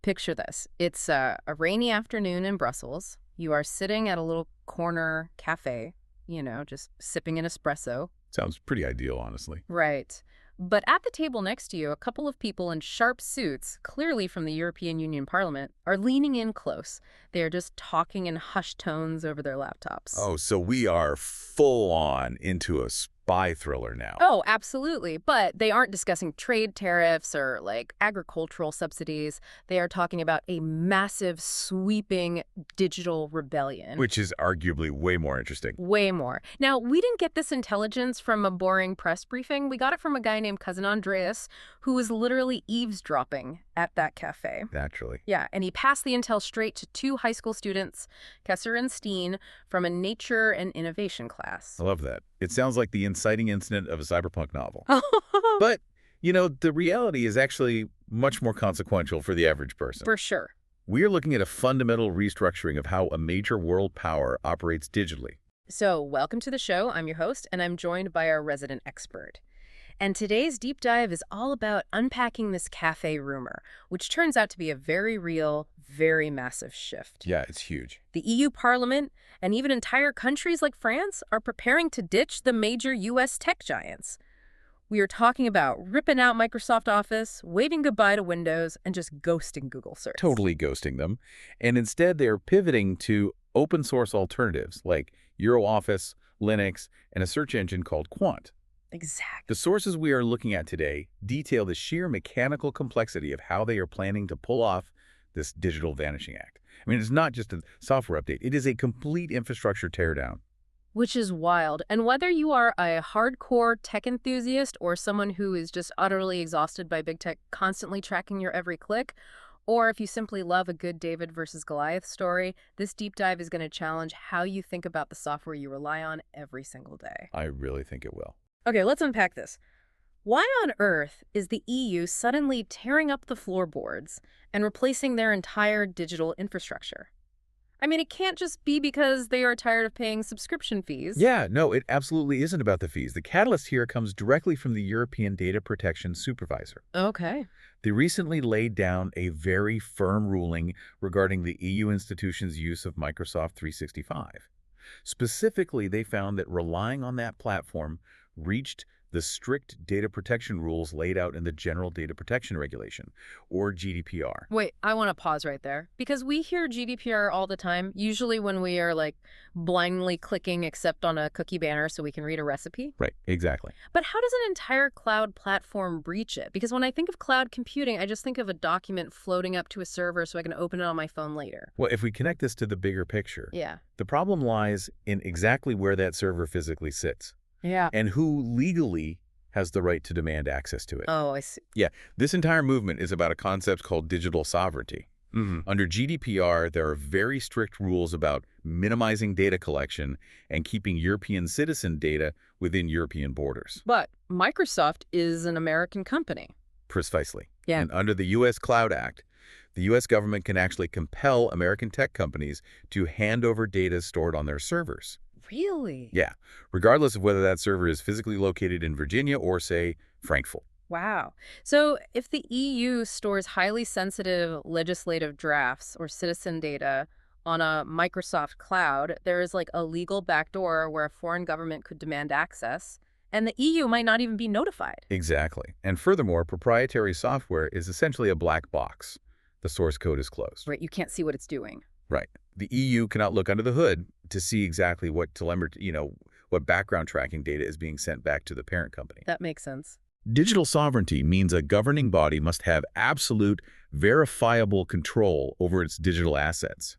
picture this. It's a rainy afternoon in Brussels. You are sitting at a little corner cafe, just sipping an espresso. Sounds pretty ideal, honestly. Right. But at the table next to you, a couple of people in sharp suits, clearly from the European Union Parliament, are leaning in close. They are just talking in hushed tones over their laptops. Oh, so we are full on into a spy thriller now. Oh, absolutely. But they aren't discussing trade tariffs or, agricultural subsidies. They are talking about a massive, sweeping digital rebellion. Which is arguably way more interesting. Way more. Now, we didn't get this intelligence from a boring press briefing. We got it from a guy named Cousin Andreas, who was literally eavesdropping at that cafe. Naturally. Yeah, and he passed the intel straight to two high school students, Kesser and Steen, from a nature and innovation class. I love that. It sounds like the inciting incident of a cyberpunk novel. But, the reality is actually much more consequential for the average person. For sure. We're looking at a fundamental restructuring of how a major world power operates digitally. So, welcome to the show. I'm your host, and I'm joined by our resident expert. And today's deep dive is all about unpacking this cafe rumor, which turns out to be a very real, very massive shift. Yeah, it's huge. The EU Parliament and even entire countries like France are preparing to ditch the major U.S. tech giants. We are talking about ripping out Microsoft Office, waving goodbye to Windows, and just ghosting Google search. Totally ghosting them. And instead, they're pivoting to open source alternatives like OnlyOffice, Linux, and a search engine called Qwant. Exactly. The sources we are looking at today detail the sheer mechanical complexity of how they are planning to pull off this digital vanishing act. I mean, it's not just a software update. It is a complete infrastructure teardown. Which is wild. And whether you are a hardcore tech enthusiast or someone who is just utterly exhausted by big tech constantly tracking your every click, or if you simply love a good David versus Goliath story, this deep dive is going to challenge how you think about the software you rely on every single day. I really think it will. Okay, let's unpack this. Why on earth is the EU suddenly tearing up the floorboards and replacing their entire digital infrastructure? I mean, it can't just be because they are tired of paying subscription fees. Yeah, no, it absolutely isn't about the fees. The catalyst here comes directly from the European Data Protection Supervisor. Okay. They recently laid down a very firm ruling regarding the EU institutions' use of Microsoft 365. Specifically, they found that relying on that platform reached the strict data protection rules laid out in the General Data Protection Regulation, or GDPR. Wait, I want to pause right there, because we hear GDPR all the time, usually when we are blindly clicking accept on a cookie banner so we can read a recipe. Right, exactly. But how does an entire cloud platform breach it? Because when I think of cloud computing, I just think of a document floating up to a server so I can open it on my phone later. Well, if we connect this to the bigger picture, Yeah. the problem lies in exactly where that server physically sits. Yeah. And who legally has the right to demand access to it. Oh, I see. Yeah, this entire movement is about a concept called digital sovereignty. Under GDPR, there are very strict rules about minimizing data collection and keeping European citizen data within European borders. But Microsoft is an American company. Precisely. Yeah. And under the U.S. Cloud Act, the U.S. government can actually compel American tech companies to hand over data stored on their servers. Really? Yeah, regardless of whether that server is physically located in Virginia or, say, Frankfurt. Wow. So if the EU stores highly sensitive legislative drafts or citizen data on a Microsoft cloud, there is a legal backdoor where a foreign government could demand access, and the EU might not even be notified. Exactly. And furthermore, proprietary software is essentially a black box. The source code is closed. Right, you can't see what it's doing. Right. The EU cannot look under the hood to see exactly what what background tracking data is being sent back to the parent company. That makes sense. Digital sovereignty means a governing body must have absolute, verifiable control over its digital assets.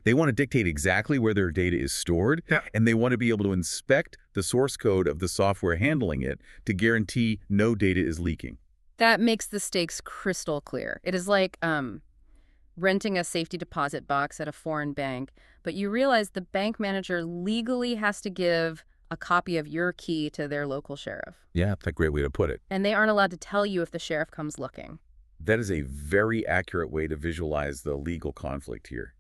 They want to dictate exactly where their data is stored, and they want to be able to inspect the source code of the software handling it to guarantee no data is leaking. That makes the stakes crystal clear. It is like renting a safety deposit box at a foreign bank, but you realize the bank manager legally has to give a copy of your key to their local sheriff. Yeah, that's a great way to put it. And they aren't allowed to tell you if the sheriff comes looking. That is a very accurate way to visualize the legal conflict here.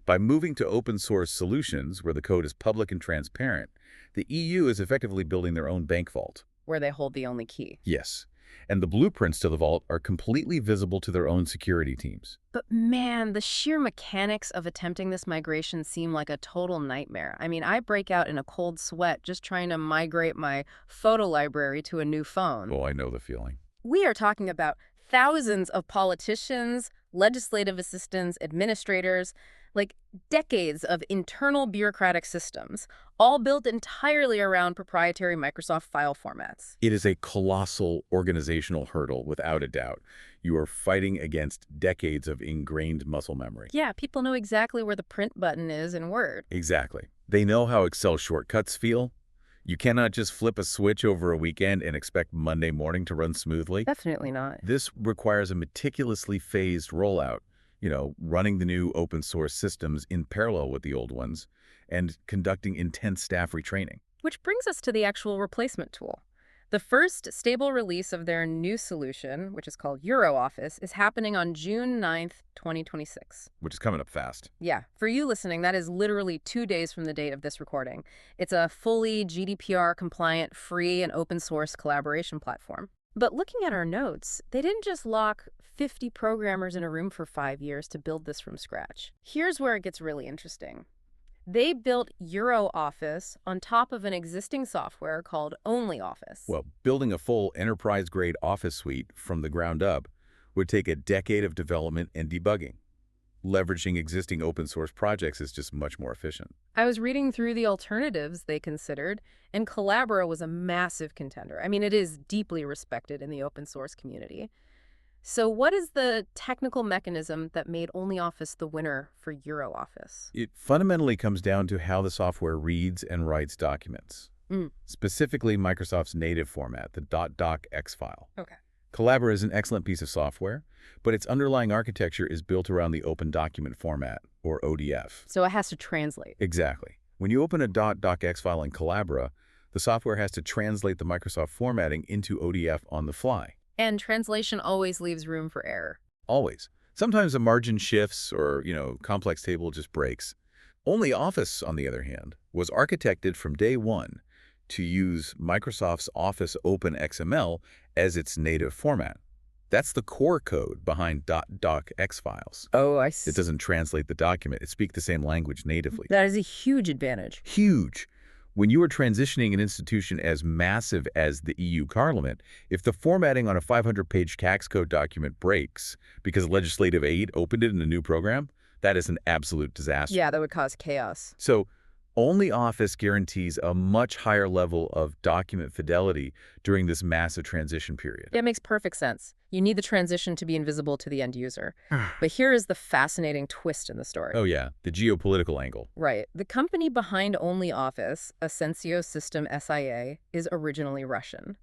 By moving to open source solutions where the code is public and transparent, the EU is effectively building their own bank vault. Where they hold the only key. Yes. And the blueprints to the vault are completely visible to their own security teams. But man, the sheer mechanics of attempting this migration seem like a total nightmare. I mean, I break out in a cold sweat just trying to migrate my photo library to a new phone. Oh, I know the feeling. We are talking about thousands of politicians, legislative assistants, administrators, like decades of internal bureaucratic systems, all built entirely around proprietary Microsoft file formats. It is a colossal organizational hurdle, without a doubt. You are fighting against decades of ingrained muscle memory. Yeah, people know exactly where the print button is in Word. Exactly. They know how Excel shortcuts feel. You cannot just flip a switch over a weekend and expect Monday morning to run smoothly. Definitely not. This requires a meticulously phased rollout, running the new open source systems in parallel with the old ones and conducting intense staff retraining. Which brings us to the actual replacement tool. The first stable release of their new solution, which is called OnlyOffice, is happening on June 9th, 2026. Which is coming up fast. Yeah, for you listening, that is literally 2 days from the date of this recording. It's a fully GDPR-compliant, free, and open-source collaboration platform. But looking at our notes, they didn't just lock 50 programmers in a room for 5 years to build this from scratch. Here's where it gets really interesting. They built OnlyOffice on top of an existing software called OnlyOffice. Well, building a full enterprise-grade office suite from the ground up would take a decade of development and debugging. Leveraging existing open-source projects is just much more efficient. I was reading through the alternatives they considered, and Collabora was a massive contender. I mean, it is deeply respected in the open source community. So what is the technical mechanism that made OnlyOffice the winner for OnlyOffice? It fundamentally comes down to how the software reads and writes documents. Specifically, Microsoft's native format, the .docx file. Okay. Collabora is an excellent piece of software, but its underlying architecture is built around the Open Document Format, or ODF. So it has to translate. Exactly. When you open a .docx file in Collabora, the software has to translate the Microsoft formatting into ODF on the fly. And translation always leaves room for error. Always. Sometimes a margin shifts or, complex table just breaks. OnlyOffice, on the other hand, was architected from day one to use Microsoft's Office Open XML as its native format. That's the core code behind .docx files. Oh, I see. It doesn't translate the document. It speaks the same language natively. That is a huge advantage. Huge. When you are transitioning an institution as massive as the EU Parliament, if the formatting on a 500-page tax code document breaks because legislative aid opened it in a new program, that is an absolute disaster. Yeah, that would cause chaos. So OnlyOffice guarantees a much higher level of document fidelity during this massive transition period. That makes perfect sense. You need the transition to be invisible to the end user. But here is the fascinating twist in the story. Oh yeah, the geopolitical angle. Right. The company behind OnlyOffice, Ascensio System SIA, is originally Russian.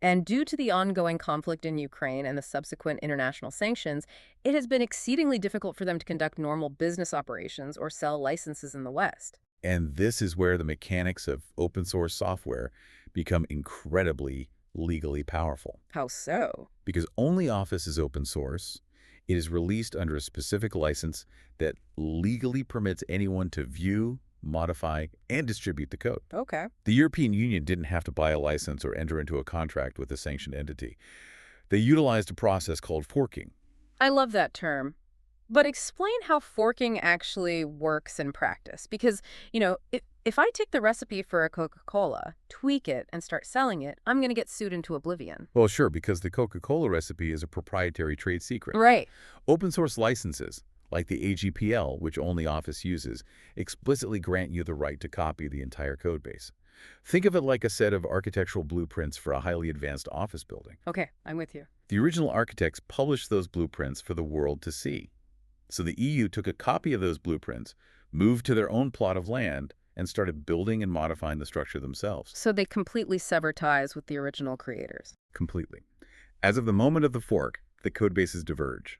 And due to the ongoing conflict in Ukraine and the subsequent international sanctions, it has been exceedingly difficult for them to conduct normal business operations or sell licenses in the West. And this is where the mechanics of open source software become incredibly legally powerful. How so? Because OnlyOffice is open source, it is released under a specific license that legally permits anyone to view, modify, and distribute the code. Okay. The European Union didn't have to buy a license or enter into a contract with a sanctioned entity. They utilized a process called forking. I love that term. But explain how forking actually works in practice. Because, if I take the recipe for a Coca-Cola, tweak it, and start selling it, I'm going to get sued into oblivion. Well, sure, because the Coca-Cola recipe is a proprietary trade secret. Right. Open source licenses, like the AGPL, which OnlyOffice uses, explicitly grant you the right to copy the entire codebase. Think of it like a set of architectural blueprints for a highly advanced office building. Okay, I'm with you. The original architects published those blueprints for the world to see. So the EU took a copy of those blueprints, moved to their own plot of land, and started building and modifying the structure themselves. So they completely sever ties with the original creators. Completely. As of the moment of the fork, the codebases diverge.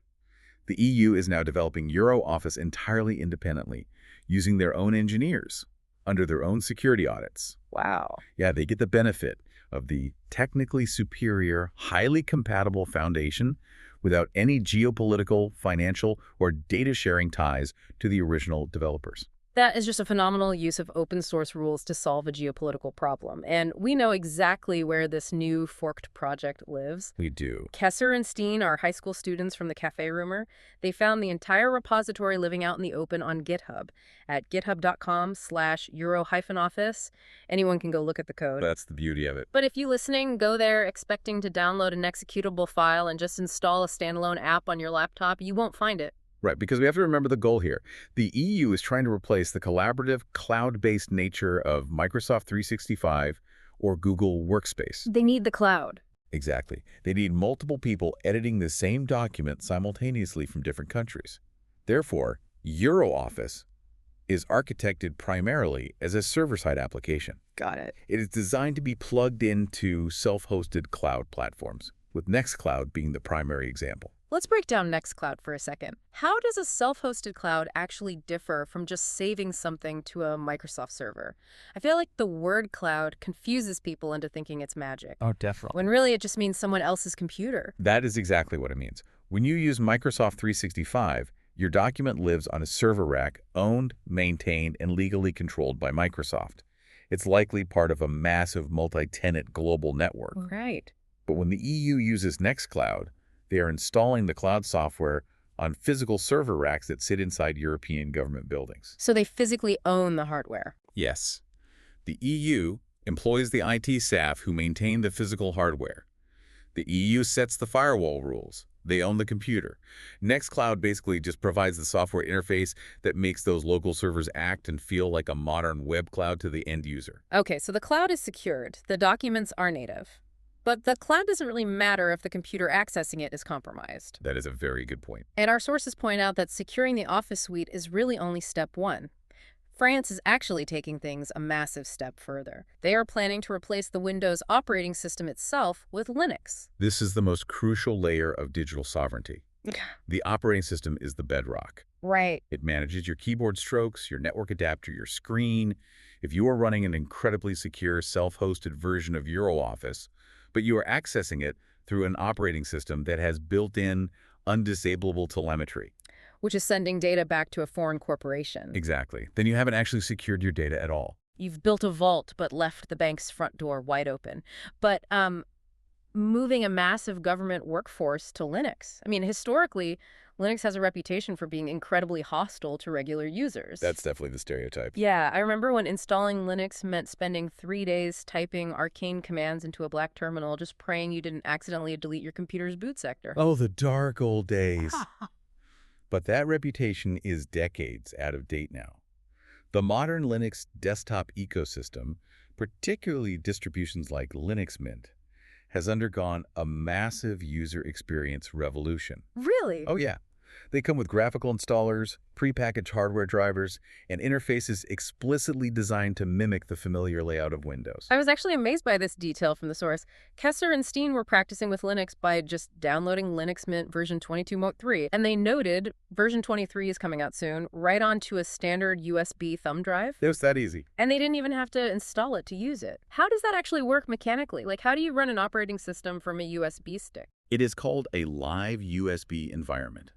The EU is now developing OnlyOffice entirely independently, using their own engineers, under their own security audits. Wow. Yeah, they get the benefit of the technically superior, highly compatible foundation without any geopolitical, financial, or data-sharing ties to the original developers. That is just a phenomenal use of open source rules to solve a geopolitical problem. And we know exactly where this new forked project lives. We do. Kesser and Steen are high school students from the Cafe Rumor. They found the entire repository living out in the open on GitHub at github.com/euro-office. Anyone can go look at the code. That's the beauty of it. But if you listening go there expecting to download an executable file and just install a standalone app on your laptop, you won't find it. Right, because we have to remember the goal here. The EU is trying to replace the collaborative, cloud-based nature of Microsoft 365 or Google Workspace. They need the cloud. Exactly. They need multiple people editing the same document simultaneously from different countries. Therefore, OnlyOffice is architected primarily as a server-side application. Got it. It is designed to be plugged into self-hosted cloud platforms, with Nextcloud being the primary example. Let's break down Nextcloud for a second. How does a self-hosted cloud actually differ from just saving something to a Microsoft server? I feel like the word cloud confuses people into thinking it's magic. Oh, definitely. When really it just means someone else's computer. That is exactly what it means. When you use Microsoft 365, your document lives on a server rack owned, maintained, and legally controlled by Microsoft. It's likely part of a massive multi-tenant global network. Right. But when the EU uses Nextcloud, they are installing the cloud software on physical server racks that sit inside European government buildings. So they physically own the hardware. Yes. The EU employs the IT staff who maintain the physical hardware. The EU sets the firewall rules. They own the computer. Nextcloud basically just provides the software interface that makes those local servers act and feel like a modern web cloud to the end user. Okay, so the cloud is secured. The documents are native. But the cloud doesn't really matter if the computer accessing it is compromised. That is a very good point. And our sources point out that securing the Office suite is really only step one. France is actually taking things a massive step further. They are planning to replace the Windows operating system itself with Linux. This is the most crucial layer of digital sovereignty. The operating system is the bedrock. Right. It manages your keyboard strokes, your network adapter, your screen. If you are running an incredibly secure self-hosted version of OnlyOffice, but you are accessing it through an operating system that has built-in, undisableable telemetry. Which is sending data back to a foreign corporation. Exactly. Then you haven't actually secured your data at all. You've built a vault but left the bank's front door wide open. But moving a massive government workforce to Linux. I mean, historically, Linux has a reputation for being incredibly hostile to regular users. That's definitely the stereotype. Yeah, I remember when installing Linux meant spending 3 days typing arcane commands into a black terminal, just praying you didn't accidentally delete your computer's boot sector. Oh, the dark old days. But that reputation is decades out of date now. The modern Linux desktop ecosystem, particularly distributions like Linux Mint, has undergone a massive user experience revolution. Really? Oh, yeah. They come with graphical installers, prepackaged hardware drivers, and interfaces explicitly designed to mimic the familiar layout of Windows. I was actually amazed by this detail from the source. Kesser and Steen were practicing with Linux by just downloading Linux Mint version 22.3, and they noted version 23 is coming out soon, right onto a standard USB thumb drive. It was that easy. And they didn't even have to install it to use it. How does that actually work mechanically? Like, how do you run an operating system from a USB stick? It is called a live USB environment.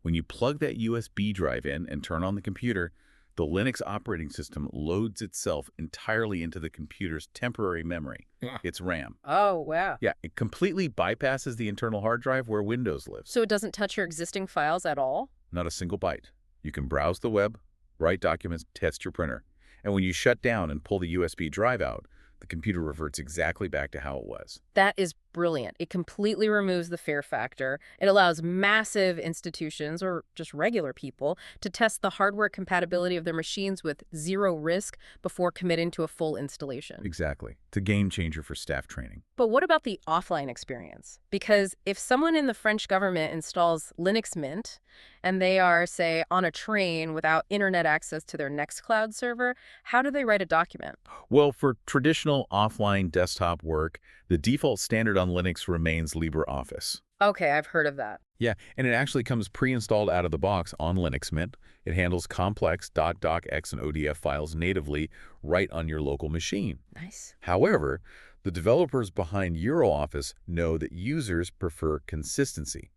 When you plug that USB drive in and turn on the computer, the Linux operating system loads itself entirely into the computer's temporary memory, its RAM. Oh, wow. Yeah, it completely bypasses the internal hard drive where Windows lives. So it doesn't touch your existing files at all? Not a single byte. You can browse the web, write documents, test your printer. And when you shut down and pull the USB drive out, the computer reverts exactly back to how it was. That is brilliant. It completely removes the fear factor. It allows massive institutions, or just regular people, to test the hardware compatibility of their machines with zero risk before committing to a full installation. Exactly. It's a game changer for staff training. But what about the offline experience? Because if someone in the French government installs Linux Mint, and they are, say, on a train without internet access to their Nextcloud server, how do they write a document? Well, for traditional offline desktop work, the default standard on Linux remains LibreOffice. Okay, I've heard of that. Yeah, and it actually comes pre-installed out of the box on Linux Mint. It handles complex .docx and ODF files natively right on your local machine. Nice. However, the developers behind OnlyOffice know that users prefer consistency.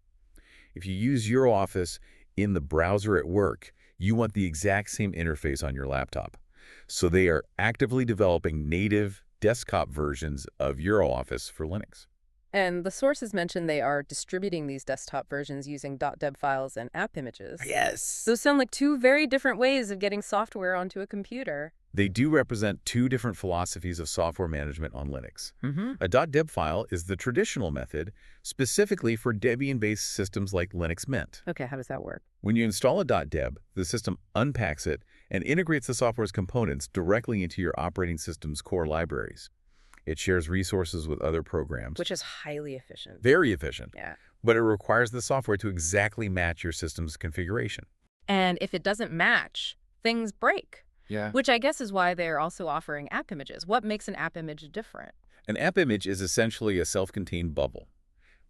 If you use OnlyOffice in the browser at work, You want the exact same interface on your laptop. So they are actively developing native desktop versions of OnlyOffice for Linux. And the sources mention they are distributing these desktop versions using .deb files and app images. Yes. Those sound like two very different ways of getting software onto a computer. They do represent two different philosophies of software management on Linux. A .deb file is the traditional method, specifically for Debian-based systems like Linux Mint. Okay, how does that work? When you install a .deb, the system unpacks it and integrates the software's components directly into your operating system's core libraries. It shares resources with other programs. Which is highly efficient. Very efficient. Yeah. But it requires the software to exactly match your system's configuration. And if it doesn't match, things break. Yeah. Which I guess is why they're also offering app images. What makes an app image different? An app image is essentially a self-contained bubble.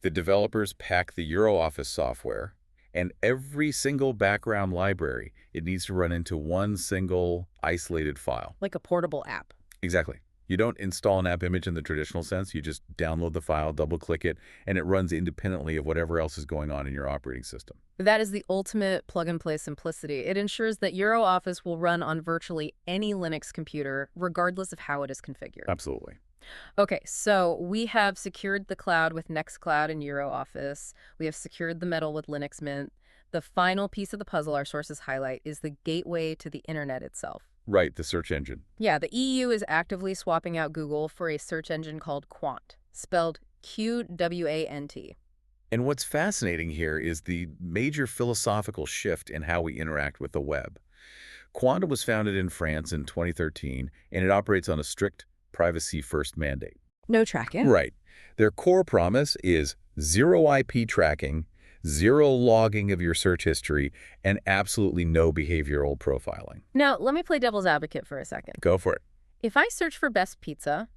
The developers pack the OnlyOffice software, and every single background library, it needs to run into one single isolated file. Like a portable app. Exactly. You don't install an app image in the traditional sense. You just download the file, double-click it, and it runs independently of whatever else is going on in your operating system. That is the ultimate plug-and-play simplicity. It ensures that OnlyOffice will run on virtually any Linux computer, regardless of how it is configured. Absolutely. Okay, so we have secured the cloud with Nextcloud and OnlyOffice. We have secured the metal with Linux Mint. The final piece of the puzzle our sources highlight is the gateway to the internet itself. Right, the search engine. Yeah, the EU is actively swapping out Google for a search engine called Qwant, spelled Qwant. And what's fascinating here is the major philosophical shift in how we interact with the web. Qwant was founded in France in 2013, and it operates on a strict privacy-first mandate. No tracking? Right. Their core promise is zero IP tracking, zero logging of your search history, and absolutely no behavioral profiling. Now, let me play devil's advocate for a second. Go for it. If I search for best pizza,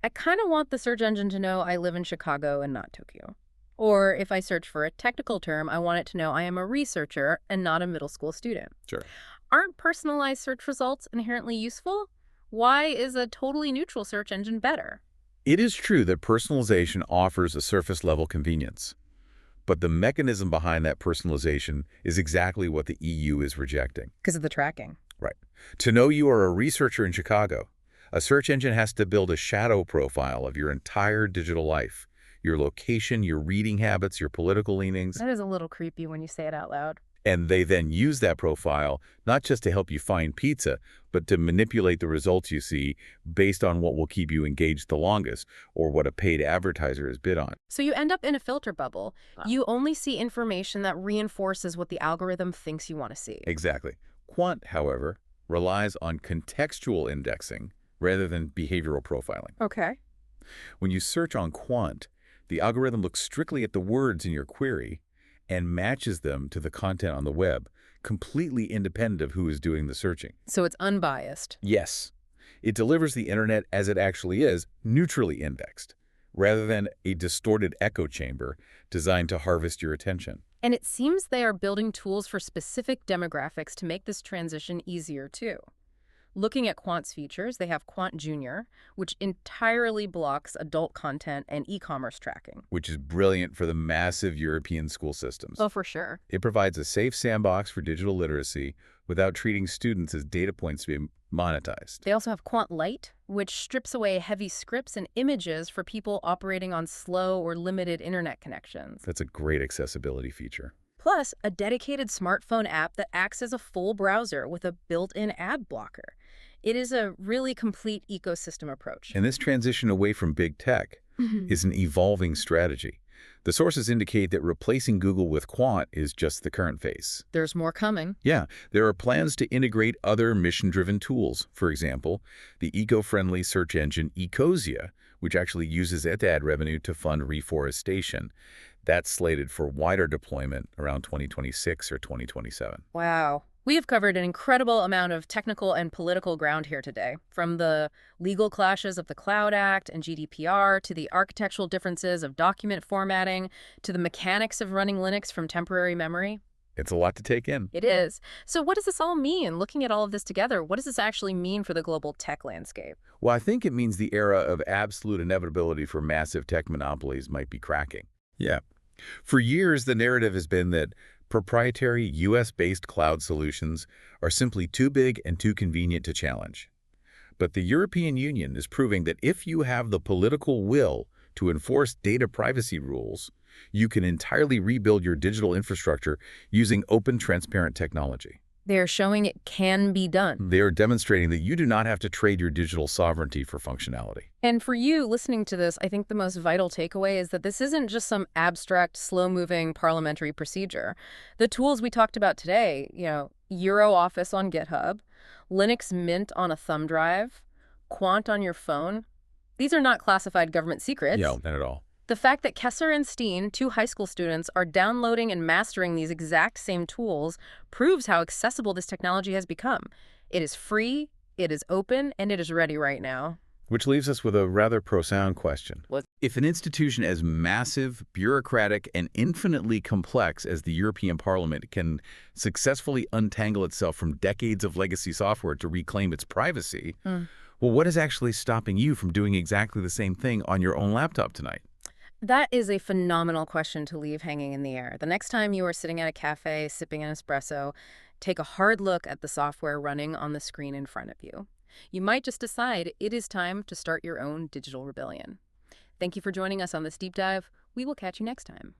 I kind of want the search engine to know I live in Chicago and not Tokyo. Or if I search for a technical term, I want it to know I am a researcher and not a middle school student. Sure. Aren't personalized search results inherently useful? Why is a totally neutral search engine better? It is true that personalization offers a surface-level convenience. But the mechanism behind that personalization is exactly what the EU is rejecting. Because of the tracking. Right. To know you are a researcher in Chicago, a search engine has to build a shadow profile of your entire digital life, your location, your reading habits, your political leanings. That is a little creepy when you say it out loud. And they then use that profile not just to help you find pizza, but to manipulate the results you see based on what will keep you engaged the longest or what a paid advertiser has bid on. So you end up in a filter bubble. You only see information that reinforces what the algorithm thinks you want to see. Exactly. Qwant, however, relies on contextual indexing rather than behavioral profiling. Okay. When you search on Qwant, the algorithm looks strictly at the words in your query and matches them to the content on the web, completely independent of who is doing the searching. So it's unbiased. Yes. It delivers the internet as it actually is, neutrally indexed, rather than a distorted echo chamber designed to harvest your attention. And it seems they are building tools for specific demographics to make this transition easier, too. Looking at Qwant's features, they have Qwant Junior, which entirely blocks adult content and e-commerce tracking. Which is brilliant for the massive European school systems. Oh, for sure. It provides a safe sandbox for digital literacy without treating students as data points to be monetized. They also have Qwant Lite, which strips away heavy scripts and images for people operating on slow or limited internet connections. That's a great accessibility feature. Plus, a dedicated smartphone app that acts as a full browser with a built-in ad blocker. It is a really complete ecosystem approach. And this transition away from big tech is an evolving strategy. The sources indicate that replacing Google with Qwant is just the current phase. There's more coming. Yeah, there are plans to integrate other mission-driven tools. For example, the eco-friendly search engine Ecosia, which actually uses its ad revenue to fund reforestation. That's slated for wider deployment around 2026 or 2027. Wow. We have covered an incredible amount of technical and political ground here today, from the legal clashes of the Cloud Act and GDPR to the architectural differences of document formatting to the mechanics of running Linux from temporary memory. It's a lot to take in. It is. So what does this all mean? Looking at all of this together, what does this actually mean for the global tech landscape? Well, I think it means the era of absolute inevitability for massive tech monopolies might be cracking. Yeah. For years, the narrative has been that proprietary US-based cloud solutions are simply too big and too convenient to challenge. But the European Union is proving that if you have the political will to enforce data privacy rules, you can entirely rebuild your digital infrastructure using open, transparent technology. They're showing it can be done. They are demonstrating that you do not have to trade your digital sovereignty for functionality. And for you listening to this, I think the most vital takeaway is that this isn't just some abstract, slow-moving parliamentary procedure. The tools we talked about today, OnlyOffice on GitHub, Linux Mint on a thumb drive, Qwant on your phone, these are not classified government secrets. Yeah, not at all. The fact that Kesser and Steen, two high school students, are downloading and mastering these exact same tools proves how accessible this technology has become. It is free, it is open, and it is ready right now. Which leaves us with a rather profound question. If an institution as massive, bureaucratic, and infinitely complex as the European Parliament can successfully untangle itself from decades of legacy software to reclaim its privacy, well, what is actually stopping you from doing exactly the same thing on your own laptop tonight? That is a phenomenal question to leave hanging in the air. The next time you are sitting at a cafe sipping an espresso, take a hard look at the software running on the screen in front of you. You might just decide it is time to start your own digital rebellion. Thank you for joining us on this deep dive. We will catch you next time.